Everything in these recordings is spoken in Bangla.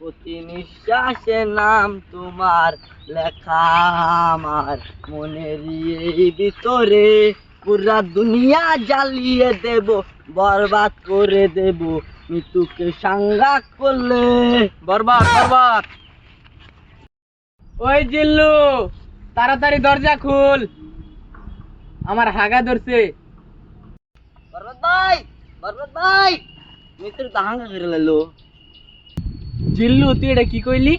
প্রতি নিঃশ্বাসে নাম তোমার লেখা আমার মনের এই ভিতরে, পুরা দুনিয়া জ্বালিয়ে দেব, বরবাদ করে দেব মৃত্যুকে সাঙ্গা করলে। বরবাদ বরবাদ। ওই জিল্লু, তাড়াতাড়ি দরজা খুল, আমার হাগা ধরছে। বরবাদ ভাই মৃত্যুর তো হাঙ্গা করে লাইলো। জিল্লু, তুই এটা কি কইলি?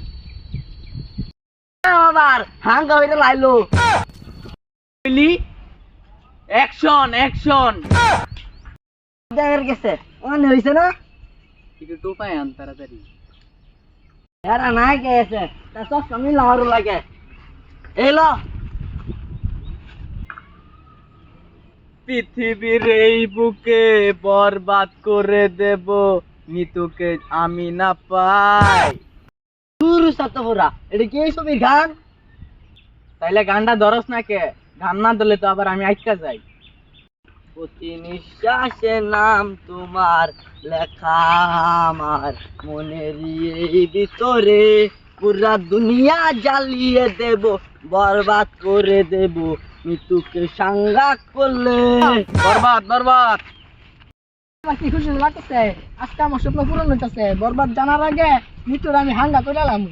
আবার হাঙ্গা হইতে লাইলো কইলি অ্যাকশন অ্যাকশন। দেখার গেছে মনে হইছে না? একটু টোপায় আন তাড়াতাড়ি। এরা নাই গেছে তা সব সঙ্গে লাহারও লাগে। এলো পৃথিবীর এই বুকে বরবাদ করে দেব নিতুকে আমি না পাই। দূর সাতপুরা, এটা কি এই ছবির গান? তাইলে গানটা ধরস না কে? গান না ধরলে তো আবার আমি আটকা যাই। প্রতি নিঃশ্বাসে নাম তোমার লেখা আমার মনের এই ভিতরে, পুরা দুনিয়া জ্বালিয়ে দেব, বরবাদ করে দেব মৃত্যুকে সাঙ্গা করলে। বরবাদ বরবাদ। আমার কি খুশি লাগতেছে, আজকে আমার স্বপ্ন পূরণ হইতেছে। বরবাদ জানার আগে মৃত্যুর আমি হাঙ্গা করে এলাম।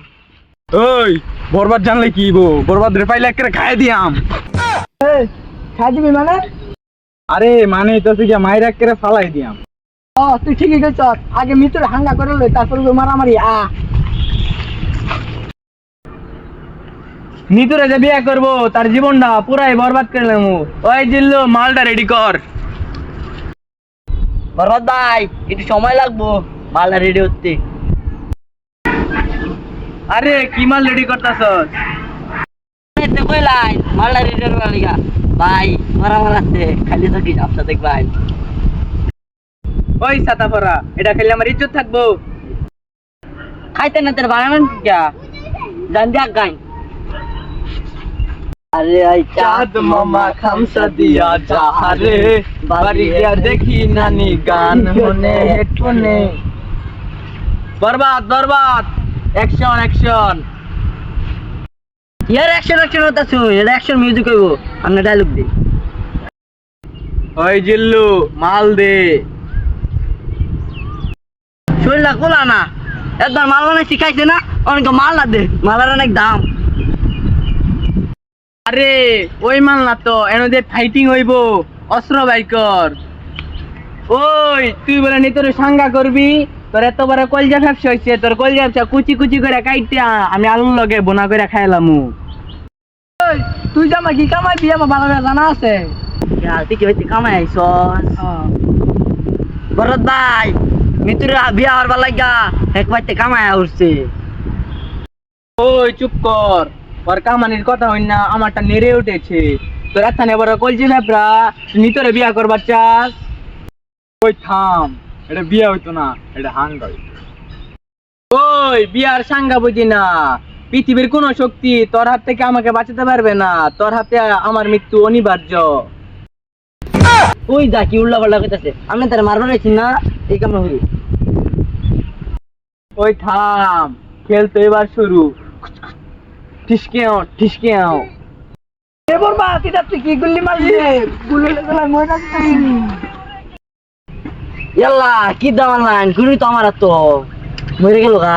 ওই বরবাদ জানলে কি বরবাদ রে পাইলে একেবারে খাই দিয়াম। খাই দিবি মানে? আরে মানে তো তুই মায়ের একেবারে ফালাই দিয়াম। ও তুই ঠিকই কইছ, আগে মৃত্যুর হাঙ্গা করে লই, তারপর মারামারি। নিতুরে যে বিয়ে করবো তার জীবনটা পুরাই বরবাদ করলাম। ওই জিল্লু, মালটা রেডি কর। বরবাদ ভাই একটু সময় লাগবো মালটা রেডি হতে। আরে কি মাল রেডি করতেছস? কইলাই মালটা রেডি করার লিগা ভাই মারা মারাতে খালি থাকিস আপনাদের ভাই। ওই সাতাফরা, এটা খেলে আমার ইজ্জত থাকবো? খাইতে না তোর বানাবেন কিয়া জান দিয়া গাই। আরে আই চাঁদ মামা খামসা দিয়া যাহারে, বাড়ি গিয়া দেখি নানি গান হনে হেডফোনে। বরবাদ বরবাদ, অ্যাকশন অ্যাকশন। ইয়ার অ্যাকশন অ্যাকশন হতাছ, এটা অ্যাকশন মিউজিক হইব, আমরা ডায়লগ দিই। ওই জিল্লু, মাল দে। শরীরটা কোলা না, একবার মাল বানাই শিখাইছে না, অনেক মাল না দে, মালার অনেক দাম। আরে ওই মাল না তো, এনে যে ফাইটিং হইব, অস্ত্র বাই কর। ওই তুই বলে নি তোর সাঙ্গা করবি, তোর এত বড় কলজা ব্যবসা হয়েছে, তোর কলজা ব্যবসা কুচি কুচি করে কাইটা আমি আলুর লগে বোনা করে খাইলামু। তুই জামা কি কামাইবি আমার ভালো জানা আছে। তুই কি হইতে কামাই আইসস? বরদ ভাই মিতুর বিয়া হওয়ার বেলা গা একবার কামাই উঠছে। ওই চুপ কর, ওর কামানির কথা হই না, আমারটা নেড়ে উঠেছে। তোর এখানে বড় কলজি ব্যাপরা, নিতরে বিয়া করবার চাস? ওই থাম, এটা বিয়া হইতো না, এটা হাঙ্গা হইতো। ওই বিয়ার সাঙ্গা বুঝি না, পৃথিবীর কোন শক্তি তোর হাত থেকে আমাকে বাঁচাতে পারবে না, তোর হাতে আমার মৃত্যু অনিবার্য। ওই দা কি উল্লা পাল্লা কইতাছে, আমি তার মারবার আইছি না, এই কাম হই। ওই থাম, খেল তো এবার শুরু। ঠিসকে আও। এ বরবাদ, এটা তুই কি গুল্লি মারলি? গুলি লাগা মই না। ইয়াল্লা কি দাম লাইন গুলি তো আমার তো মরে গেল গা।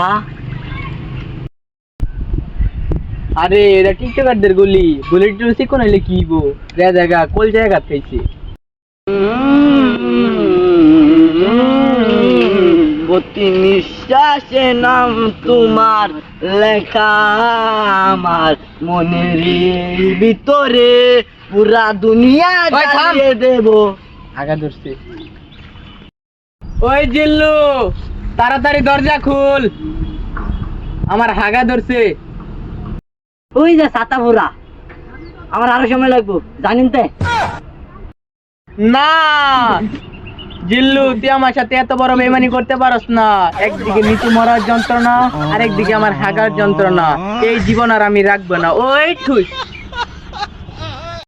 আরে এটা টিকটকারদের গুলি, বুলেট টুসি কোন হইলে কি গো জায়গা কোল জায়গা খাইছে। প্রতি নিঃশ্বাসে নাম তোমার লেখা আমার মনের এই ভিতরে, পুরা দুনিয়া জ্বালিয়ে দেব। আগা ধরছে। ওই জিল্লু, তাড়াতাড়ি দরজা খুল, আমার হাগা ধরছে। ওই যে ছাতা ভরা, আমার আরো সময় লাগবো জানেন তে। না জিল্লু, তুই আমার সাথে এত বড় বেইমানি করতে পারস না। একদিকে নিচু মরার যন্ত্রণা, আর একদিকে আমার হাগার যন্ত্রণা, এই জীবন আর আমি রাখবো না। ওই ঠুস।